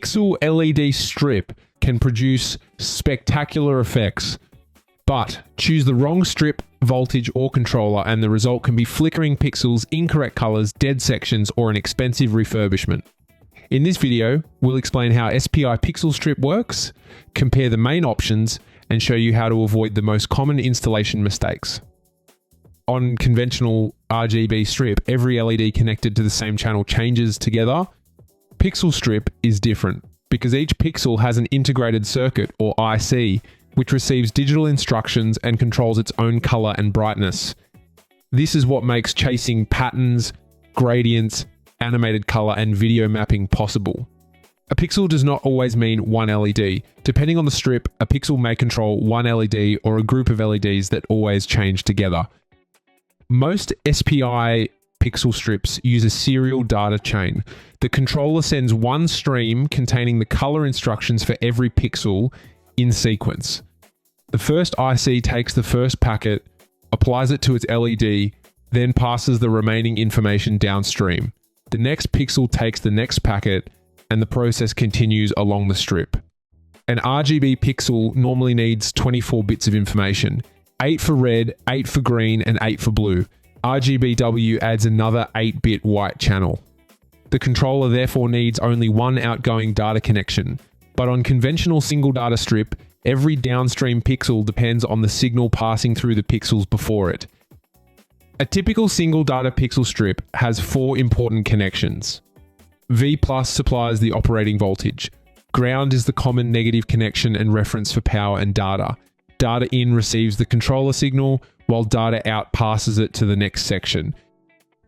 pixel LED strip can produce spectacular effects, but choose the wrong strip, voltage, or controller, and the result can be flickering pixels, incorrect colors, dead sections, or an expensive refurbishment. In this video, we'll explain how SPI pixel strip works, compare the main options, and show you how to avoid the most common installation mistakes. On conventional RGB strip, every LED connected to the same channel changes together. Pixel strip is different because each pixel has an integrated circuit, or IC, which receives digital instructions and controls its own color and brightness. This is what makes chasing patterns, gradients, animated color, and video mapping possible. A pixel does not always mean one LED. Depending on the strip, a pixel may control one LED or a group of LEDs that always change together. Most SPI pixel strips use a serial data chain. The controller sends one stream containing the color instructions for every pixel in sequence. The first IC takes the first packet, applies it to its LED, then passes the remaining information downstream. The next pixel takes the next packet, and the process continues along the strip. An RGB pixel normally needs 24 bits of information, 8 for red, 8 for green, and 8 for blue. RGBW adds another 8-bit white channel. The controller therefore needs only one outgoing data connection, but on conventional single data strip, every downstream pixel depends on the signal passing through the pixels before it. A typical single data pixel strip has 4 important connections. V+ supplies the operating voltage. Ground is the common negative connection and reference for power and data. Data in receives the controller signal, while data out passes it to the next section.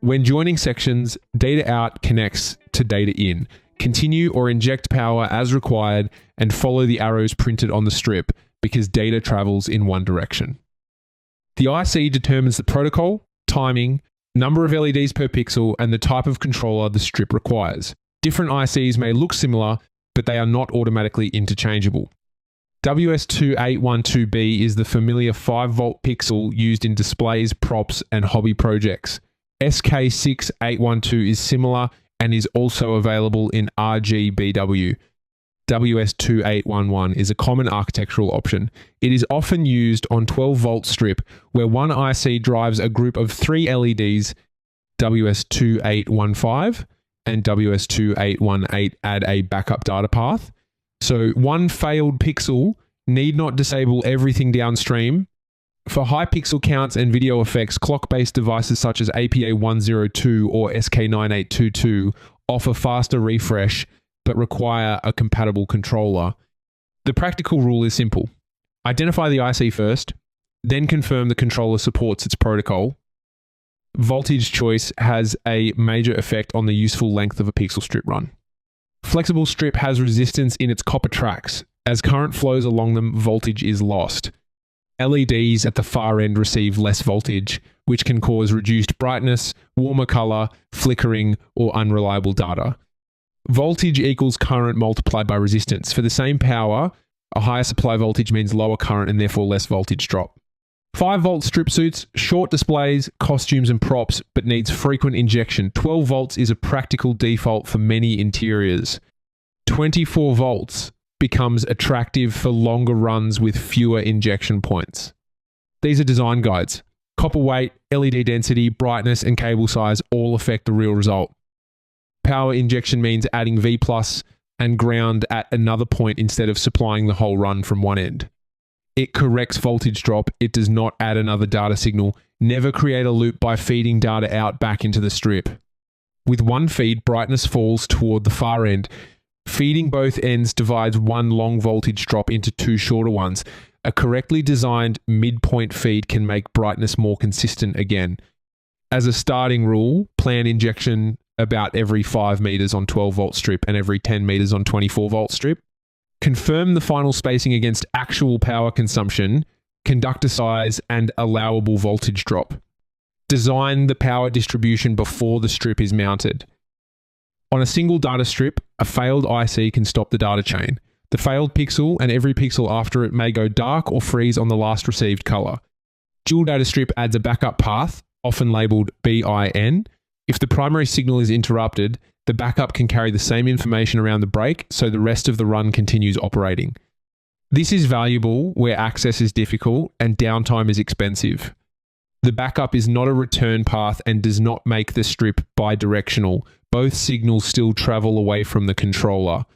When joining sections, data out connects to data in. Continue or inject power as required and follow the arrows printed on the strip because data travels in one direction. The IC determines the protocol, timing, number of LEDs per pixel, and the type of controller the strip requires. Different ICs may look similar, but they are not automatically interchangeable. WS2812B is the familiar 5-volt pixel used in displays, props, and hobby projects. SK9822 is similar and is also available in RGBW. WS2811 is a common architectural option. It is often used on 12-volt strip, where one IC drives a group of 3 LEDs. WS2815 and WS2818 add a backup data path. So one failed pixel need not disable everything downstream. For high pixel counts and video effects, clock-based devices such as APA102 or SK9822 offer faster refresh but require a compatible controller. The practical rule is simple. Identify the IC first, then confirm the controller supports its protocol. Voltage choice has a major effect on the useful length of a pixel strip run. Flexible strip has resistance in its copper tracks. As current flows along them, voltage is lost. LEDs at the far end receive less voltage, which can cause reduced brightness, warmer color, flickering, or unreliable data. Voltage equals current multiplied by resistance. For the same power, a higher supply voltage means lower current and therefore less voltage drop. 5-volt strip suits short displays, costumes, and props, but needs frequent injection. 12 volts is a practical default for many interiors. 24 volts becomes attractive for longer runs with fewer injection points. These are design guides. Copper weight, LED density, brightness, and cable size all affect the real result. Power injection means adding V+ and ground at another point instead of supplying the whole run from one end. It corrects voltage drop. It does not add another data signal. Never create a loop by feeding data out back into the strip. With one feed, brightness falls toward the far end. Feeding both ends divides one long voltage drop into 2 shorter ones. A correctly designed midpoint feed can make brightness more consistent again. As a starting rule, plan injection about every 5 meters on 12-volt strip and every 10 meters on 24-volt strip. Confirm the final spacing against actual power consumption, conductor size, and allowable voltage drop. Design the power distribution before the strip is mounted. On a single data strip, a failed IC can stop the data chain. The failed pixel and every pixel after it may go dark or freeze on the last received color. Dual data strip adds a backup path, often labeled BIN. If the primary signal is interrupted, the backup can carry the same information around the break, so the rest of the run continues operating. This is valuable where access is difficult and downtime is expensive. The backup is not a return path and does not make the strip bidirectional. Both signals still travel away from the controller.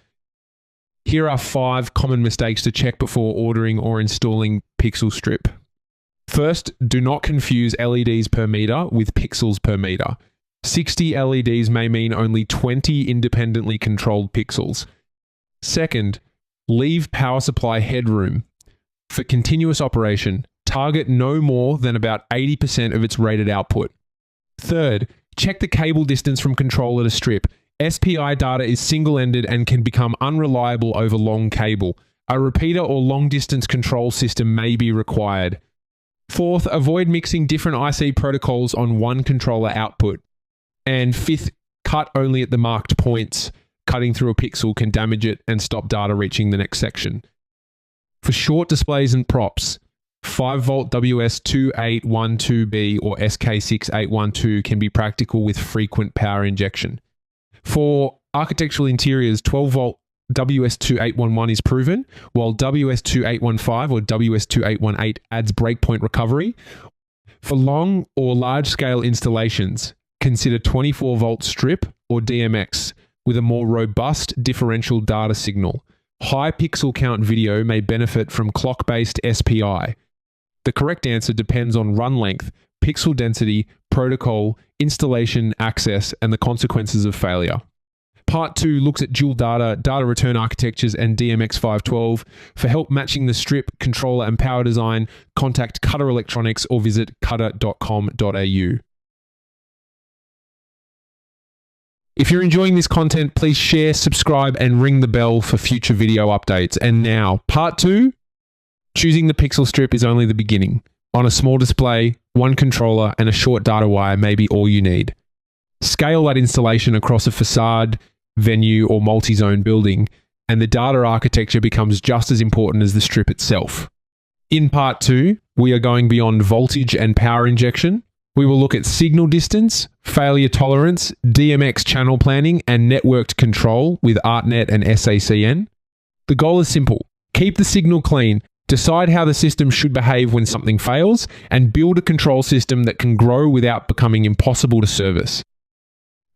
Here are 5 common mistakes to check before ordering or installing pixel strip. First, do not confuse LEDs per meter with pixels per meter. 60 LEDs may mean only 20 independently controlled pixels. Second, leave power supply headroom. For continuous operation, target no more than about 80% of its rated output. Third, check the cable distance from controller to strip. SPI data is single-ended and can become unreliable over long cable. A repeater or long-distance control system may be required. Fourth, avoid mixing different IC protocols on one controller output. And fifth, cut only at the marked points. Cutting through a pixel can damage it and stop data reaching the next section. For short displays and props, 5V WS2812B or SK9822 can be practical with frequent power injection. For architectural interiors, 12V WS2811 is proven, while WS2815 or WS2818 adds breakpoint recovery. For long or large-scale installations, consider 24V strip or DMX with a more robust differential data signal. High pixel count video may benefit from clock-based SPI. The correct answer depends on run length, pixel density, protocol, installation, access, and the consequences of failure. Part 2 looks at dual data return architectures, and DMX512. For help matching the strip, controller, and power design, contact Cutter Electronics or visit cutter.com.au. If you're enjoying this content, please share, subscribe, and ring the bell for future video updates. And now, part 2, choosing the pixel strip is only the beginning. On a small display, one controller, and a short data wire may be all you need. Scale that installation across a facade, venue, or multi-zone building, and the data architecture becomes just as important as the strip itself. In part 2, we are going beyond voltage and power injection. We will look at signal distance, failure tolerance, DMX channel planning, and networked control with ArtNet and sACN. The goal is simple. Keep the signal clean, decide how the system should behave when something fails, and build a control system that can grow without becoming impossible to service.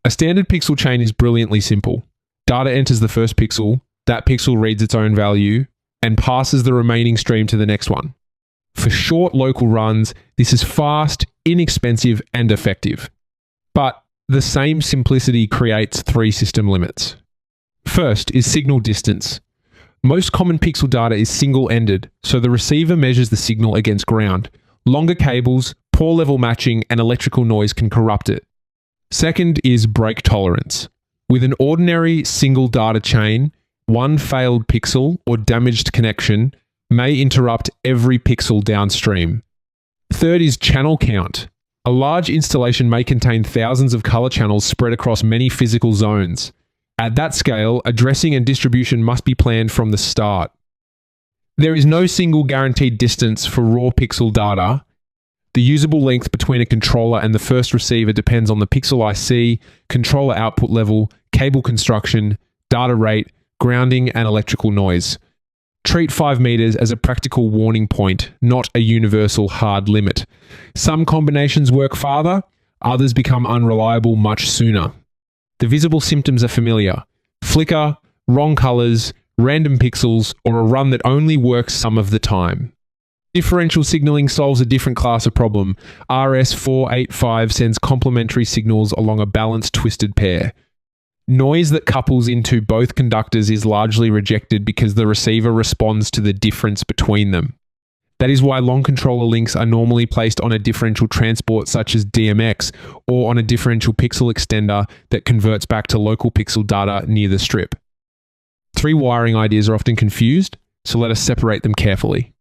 A standard pixel chain is brilliantly simple. Data enters the first pixel, that pixel reads its own value, and passes the remaining stream to the next one. For short local runs, this is fast, inexpensive, and effective. But the same simplicity creates 3 system limits. First is signal distance. Most common pixel data is single-ended, so the receiver measures the signal against ground. Longer cables, poor level matching, and electrical noise can corrupt it. Second is break tolerance. With an ordinary single data chain, one failed pixel or damaged connection may interrupt every pixel downstream. Third is channel count. A large installation may contain thousands of color channels spread across many physical zones. At that scale, addressing and distribution must be planned from the start. There is no single guaranteed distance for raw pixel data. The usable length between a controller and the first receiver depends on the pixel IC, controller output level, cable construction, data rate, grounding, and electrical noise. Treat 5 meters as a practical warning point, not a universal hard limit. Some combinations work farther, others become unreliable much sooner. The visible symptoms are familiar: flicker, wrong colors, random pixels, or a run that only works some of the time. Differential signaling solves a different class of problem. RS485 sends complementary signals along a balanced twisted pair. Noise that couples into both conductors is largely rejected because the receiver responds to the difference between them. That is why long controller links are normally placed on a differential transport such as DMX, or on a differential pixel extender that converts back to local pixel data near the strip. 3 wiring ideas are often confused, so let us separate them carefully.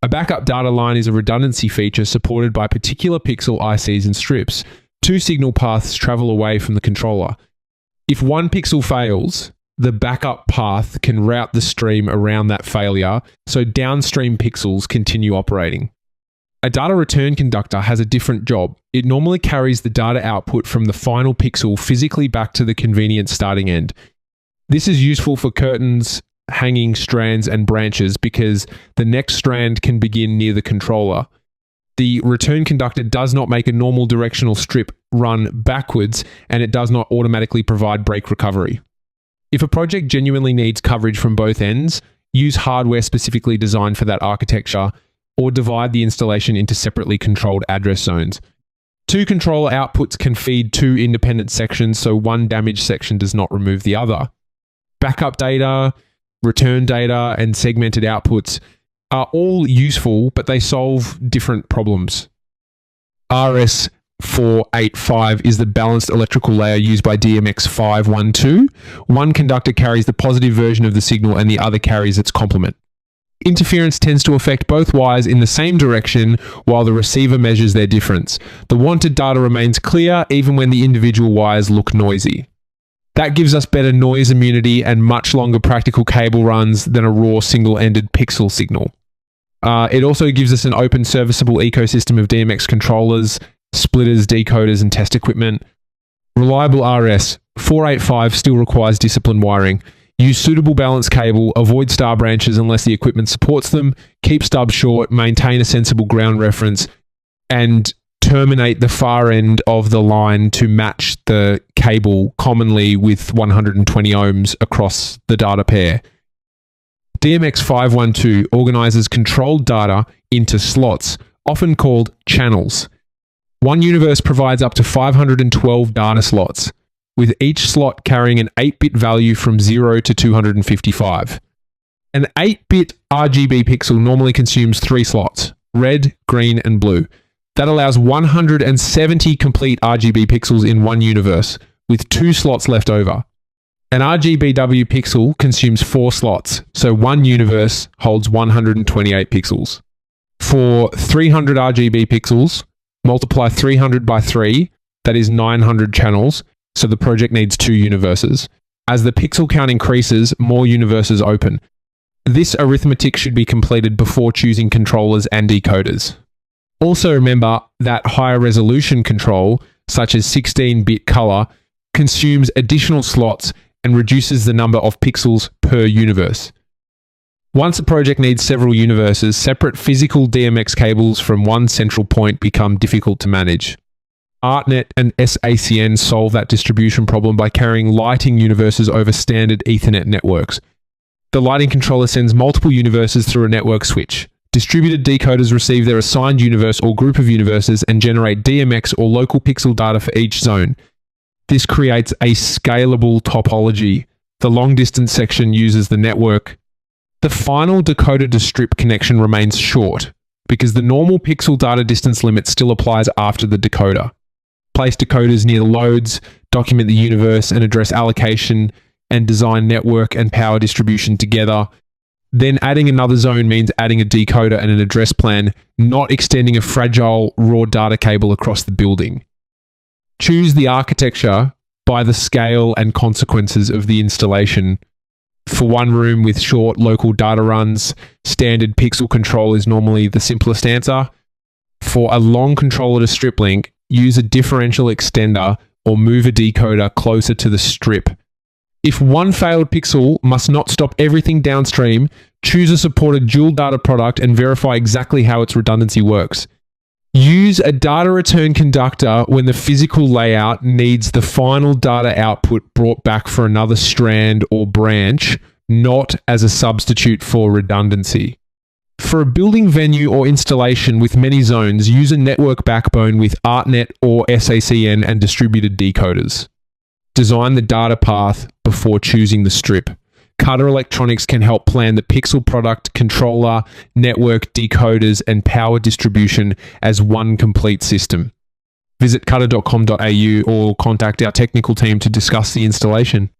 A backup data line is a redundancy feature supported by particular pixel ICs and strips. 2 signal paths travel away from the controller. If one pixel fails, the backup path can route the stream around that failure, so downstream pixels continue operating. A data return conductor has a different job. It normally carries the data output from the final pixel physically back to the convenient starting end. This is useful for curtains, hanging strands, and branches because the next strand can begin near the controller. The return conductor does not make a normal directional strip run backwards, and it does not automatically provide break recovery. If a project genuinely needs coverage from both ends, use hardware specifically designed for that architecture, or divide the installation into separately controlled address zones. Two controller outputs can feed two independent sections, so one damaged section does not remove the other. Backup data, return data, and segmented outputs are all useful, but they solve different problems. RS485 is the balanced electrical layer used by DMX512. One conductor carries the positive version of the signal and the other carries its complement. Interference tends to affect both wires in the same direction while the receiver measures their difference. The wanted data remains clear even when the individual wires look noisy. That gives us better noise immunity and much longer practical cable runs than a raw single-ended pixel signal. It also gives us an open serviceable ecosystem of DMX controllers, splitters, decoders, and test equipment. Reliable RS485 still requires disciplined wiring. Use suitable balance cable, avoid star branches unless the equipment supports them, keep stubs short, maintain a sensible ground reference, and terminate the far end of the line to match the cable, commonly with 120 ohms across the data pair. DMX512 organizes controlled data into slots, often called channels. One universe provides up to 512 data slots, with each slot carrying an 8-bit value from 0 to 255. An 8-bit RGB pixel normally consumes 3 slots, red, green, and blue. That allows 170 complete RGB pixels in one universe, with 2 slots left over. An RGBW pixel consumes 4 slots, so one universe holds 128 pixels. For 300 RGB pixels, multiply 300 by 3, that is 900 channels, so the project needs 2 universes. As the pixel count increases, more universes open. This arithmetic should be completed before choosing controllers and decoders. Also remember that higher resolution control, such as 16-bit color, consumes additional slots and reduces the number of pixels per universe. Once a project needs several universes, separate physical DMX cables from one central point become difficult to manage. ArtNet and sACN solve that distribution problem by carrying lighting universes over standard Ethernet networks. The lighting controller sends multiple universes through a network switch. Distributed decoders receive their assigned universe or group of universes and generate DMX or local pixel data for each zone. This creates a scalable topology. The long-distance section uses the network. The final decoder to strip connection remains short because the normal pixel data distance limit still applies after the decoder. Place decoders near the loads, document the universe, and address allocation and design network and power distribution together. Then adding another zone means adding a decoder and an address plan, not extending a fragile raw data cable across the building. Choose the architecture by the scale and consequences of the installation. For one room with short local data runs, standard pixel control is normally the simplest answer. For a long controller to strip link, use a differential extender or move a decoder closer to the strip. If one failed pixel must not stop everything downstream, choose a supported dual data product and verify exactly how its redundancy works. Use a data return conductor when the physical layout needs the final data output brought back for another strand or branch, not as a substitute for redundancy. For a building venue or installation with many zones, use a network backbone with ArtNet or sACN and distributed decoders. Design the data path before choosing the strip. Cutter Electronics can help plan the pixel product, controller, network, decoders, and power distribution as one complete system. Visit cutter.com.au or contact our technical team to discuss the installation.